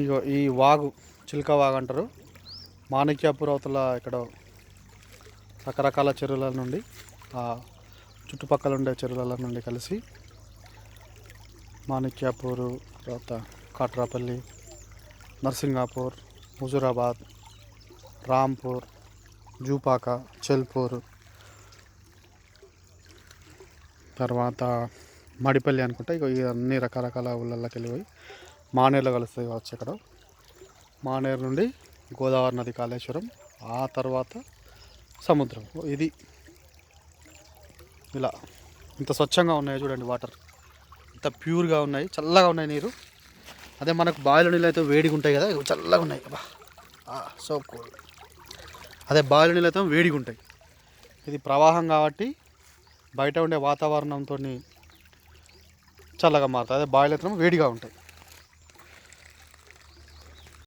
ఇగో ఈ వాగు చిల్క వాగు అంటారు. మాణిక్యాపూర్ అవతల ఇక్కడ రకరకాల చెరువుల నుండి చుట్టుపక్కల ఉండే చెరువుల నుండి కలిసి మాణిక్యాపూరు, తర్వాత కాట్రాపల్లి, నర్సింగాపూర్, హుజూరాబాద్, రాంపూర్, జూపాక, చెల్పూర్, తర్వాత మడిపల్లి అనుకుంటా. ఇక అన్ని రకరకాల ఊళ్ళకి వెళ్ళిపోయి మానేరులో కలుస్తాయి కావచ్చు. ఇక్కడ మానేరు నుండి గోదావరి నది, కాళేశ్వరం, ఆ తర్వాత సముద్రం. ఇది ఇలా ఇంత స్వచ్ఛంగా ఉన్నాయి చూడండి. వాటర్ ఇంత ప్యూర్గా ఉన్నాయి, చల్లగా ఉన్నాయి నీరు. అదే మనకు బావిలో నీళ్ళు అయితే వేడిగా ఉంటాయి కదా, ఇవి చల్లగా ఉన్నాయి. So cool. అదే బావిలో నీళ్ళు అయితే వేడిగా ఉంటాయి. ఇది ప్రవాహం కాబట్టి బయట ఉండే వాతావరణంతో చల్లగా మారుతాయి. అదే బావిలో అయితే వేడిగా ఉంటాయి.